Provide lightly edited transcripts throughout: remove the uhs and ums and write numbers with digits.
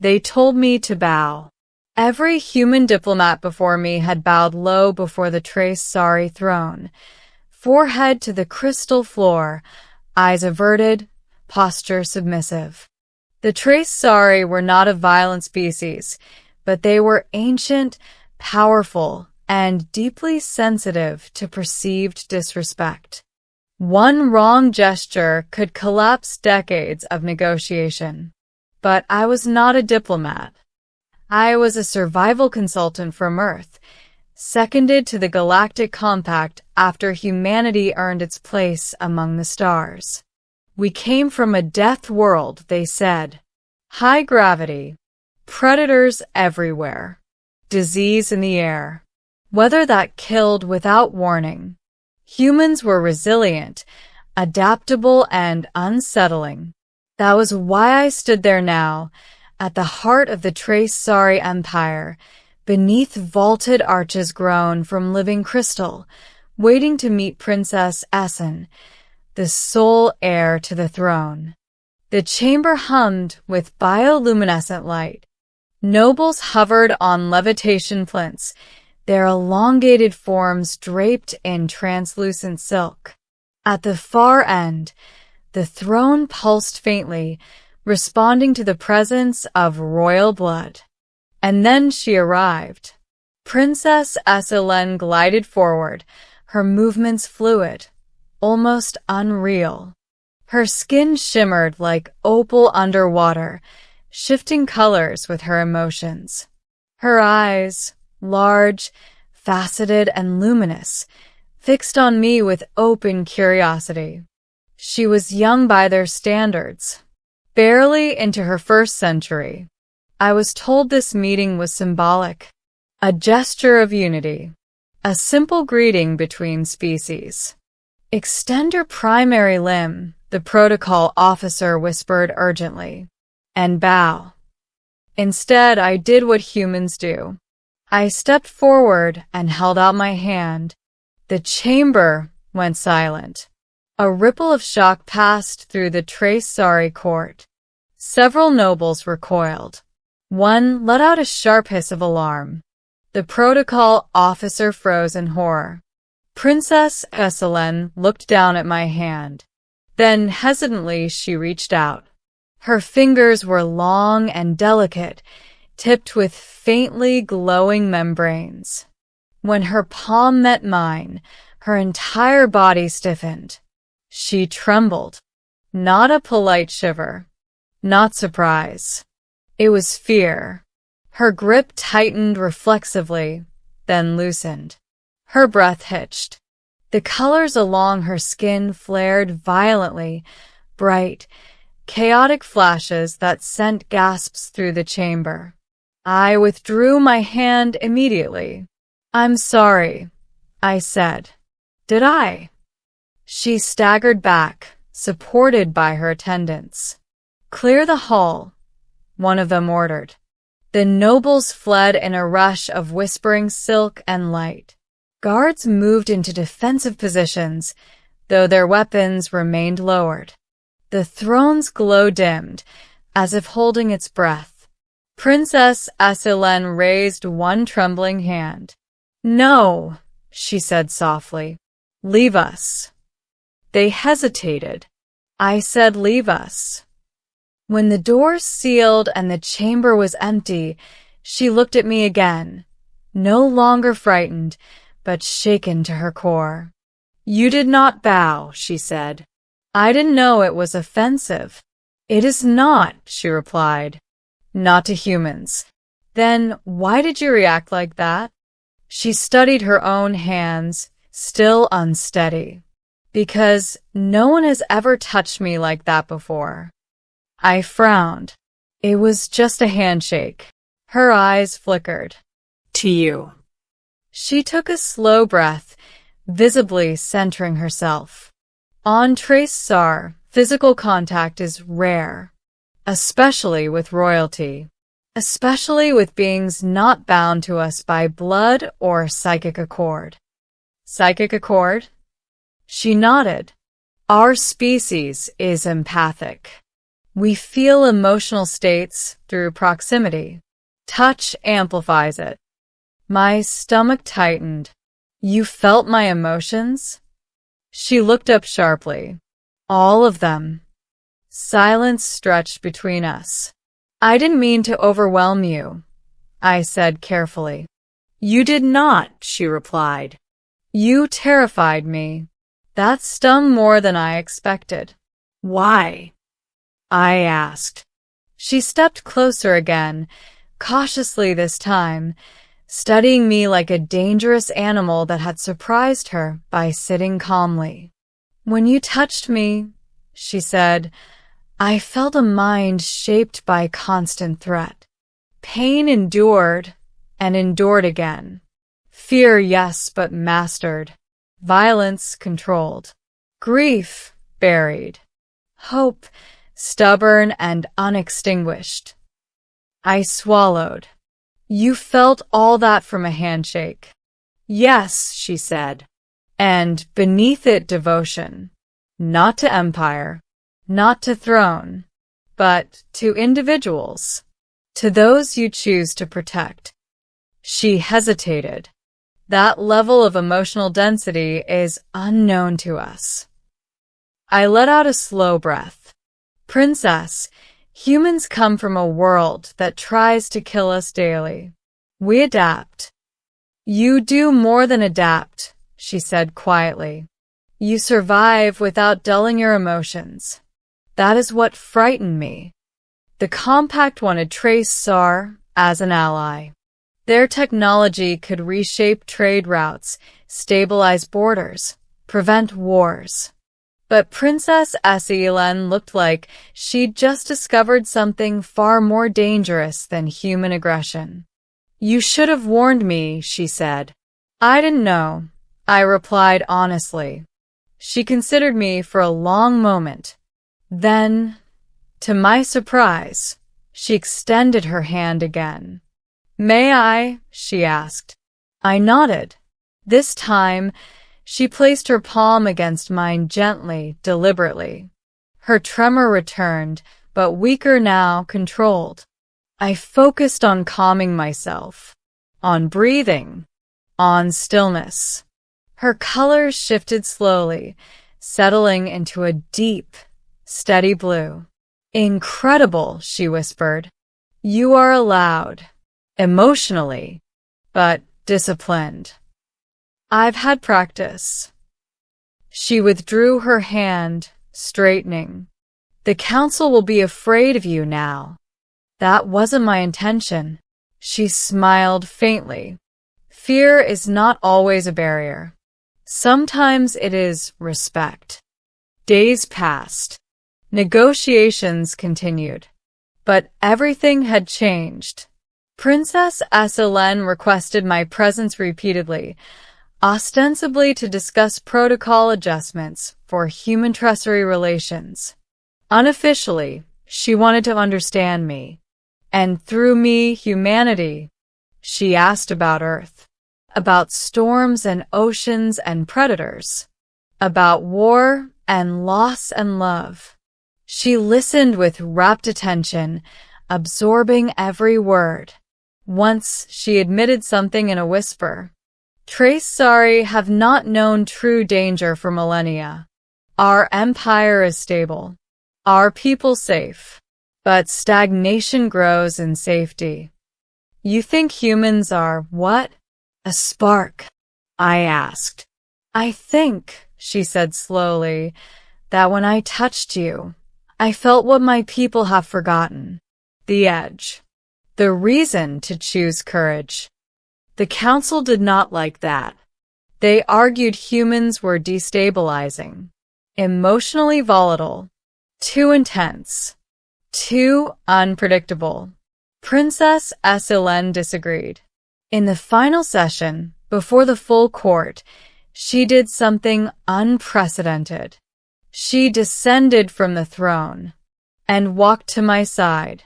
They told me to bow. Every human diplomat before me had bowed low before the Tressar throne, forehead to the crystal floor, eyes averted, posture submissive. The Tressar were not a violent species, but they were ancient, powerful, and deeply sensitive to perceived disrespect. One wrong gesture could collapse decades of negotiation. But I was not a diplomat. I was a survival consultant from Earth, seconded to the Galactic Compact after humanity earned its place among the stars. We came from a death world, they said. High gravity, predators everywhere, disease in the air, weather that killed without warning. Humans were resilient, adaptable, and unsettling. That was why I stood there now, at the heart of the Tressar Empire, beneath vaulted arches grown from living crystal, waiting to meet Princess Sae'len, the sole heir to the throne. The chamber hummed with bioluminescent light. Nobles hovered on levitation plinths, their elongated forms draped in translucent silk. At the far end, the throne pulsed faintly, responding to the presence of royal blood. And then she arrived. Princess Sae'len glided forward, her movements fluid, almost unreal. Her skin shimmered like opal underwater, shifting colors with her emotions. Her eyes, large, faceted, and luminous, fixed on me with open curiosity. She was young by their standards, barely into her first century. I was told this meeting was symbolic, a gesture of unity, a simple greeting between species. "Extend your primary limb," the protocol officer whispered urgently, "and bow." Instead, I did what humans do. I stepped forward and held out my hand. The chamber went silent. A ripple of shock passed through the Tressar court. Several nobles recoiled. One let out a sharp hiss of alarm. The protocol officer froze in horror. Princess Sae'len looked down at my hand. Then, hesitantly, she reached out. Her fingers were long and delicate, tipped with faintly glowing membranes. When her palm met mine, her entire body stiffened. She trembled. Not a polite shiver. Not surprise. It was fear. Her grip tightened reflexively, then loosened. Her breath hitched. The colors along her skin flared violently, bright, chaotic flashes that sent gasps through the chamber. I withdrew my hand immediately. "I'm sorry," I said. "Did I?" She staggered back, supported by her attendants. "Clear the hall," one of them ordered. The nobles fled in a rush of whispering silk and light. Guards moved into defensive positions, though their weapons remained lowered. The throne's glow dimmed, as if holding its breath. Princess Sae'len raised one trembling hand. "No," she said softly. "Leave us." They hesitated. I said, "Leave us." When the doors sealed and the chamber was empty, she looked at me again, no longer frightened, but shaken to her core. "You did not bow," she said. "I didn't know it was offensive." "It is not," she replied. "Not to humans." "Then why did you react like that?" She studied her own hands, still unsteady. "Because no one has ever touched me like that before." I frowned. "It was just a handshake." Her eyes flickered. "To you." She took a slow breath, visibly centering herself. On Tressar, physical contact is rare, especially with royalty, especially with beings not bound to us by blood or psychic accord. Psychic accord? She nodded. "Our species is empathic." We feel emotional states through proximity. Touch amplifies it. My stomach tightened. You felt my emotions? She looked up sharply. All of them. Silence stretched between us. I didn't mean to overwhelm you, I said carefully. You did not, she replied. You terrified me. That stung more than I expected. Why? I asked. She stepped closer again, cautiously this time, studying me like a dangerous animal that had surprised her by sitting calmly. When you touched me, she said, I felt a mind shaped by constant threat. Pain endured and endured again. Fear, yes, but mastered. Violence controlled. Grief buried. Hope stubborn and unextinguished. I swallowed. You felt all that from a handshake. Yes, she said. And beneath it, devotion. Not to empire, not to throne, but to individuals, to those you choose to protect. She hesitated. That level of emotional density is unknown to us. I let out a slow breath. Princess, humans come from a world that tries to kill us daily. We adapt. You do more than adapt, she said quietly. You survive without dulling your emotions. That is what frightened me. The Compact wanted Tressar as an ally. Their technology could reshape trade routes, stabilize borders, prevent wars. But Princess Sae'len looked like she'd just discovered something far more dangerous than human aggression. You should have warned me, she said. I didn't know, I replied honestly. She considered me for a long moment. Then, to my surprise, she extended her hand again. May I? She asked. I nodded. This time, she placed her palm against mine gently, deliberately. Her tremor returned, but weaker now, controlled. I focused on calming myself, on breathing, on stillness. Her color shifted slowly, settling into a deep, steady blue. Incredible, she whispered. You are allowed, emotionally, but disciplined. I've had practice. She withdrew her hand, straightening. The council will be afraid of you now. That wasn't my intention. She smiled faintly. Fear is not always a barrier. Sometimes it is respect. Days passed. Negotiations continued. But everything had changed. Princess Sae'len requested my presence repeatedly, ostensibly to discuss protocol adjustments for human-Tressary relations. Unofficially, she wanted to understand me, and through me, humanity. She asked about Earth, about storms and oceans and predators, about war and loss and love. She listened with rapt attention, absorbing every word. Once she admitted something in a whisper. Tressari have not known true danger for millennia. Our empire is stable. Our people safe. But stagnation grows in safety. You think humans are what? A spark, I asked. I think, she said slowly, that when I touched you, I felt what my people have forgotten. The edge. The reason to choose courage. The council did not like that. They argued humans were destabilizing, emotionally volatile, too intense, too unpredictable. Princess Sae'len disagreed. In the final session, before the full court, she did something unprecedented. She descended from the throne and walked to my side.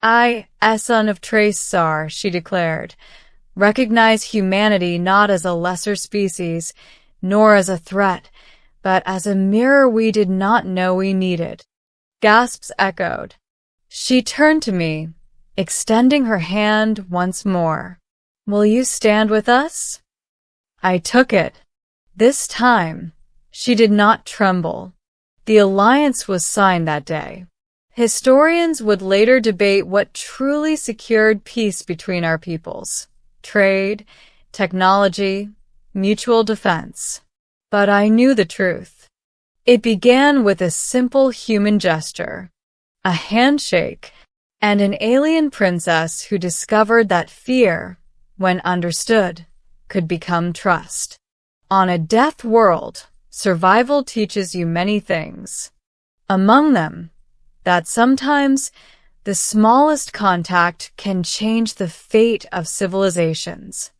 I, son of Tressar, she declared, recognize humanity not as a lesser species, nor as a threat, but as a mirror we did not know we needed. Gasps echoed. She turned to me, extending her hand once more. "Will you stand with us?" I took it. This time, she did not tremble. The alliance was signed that day. Historians would later debate what truly secured peace between our peoples: trade, technology, mutual defense. But I knew the truth. It began with a simple human gesture, a handshake, and an alien princess who discovered that fear, when understood, could become trust. On a death world, survival teaches you many things. Among them, that sometimes the smallest contact can change the fate of civilizations.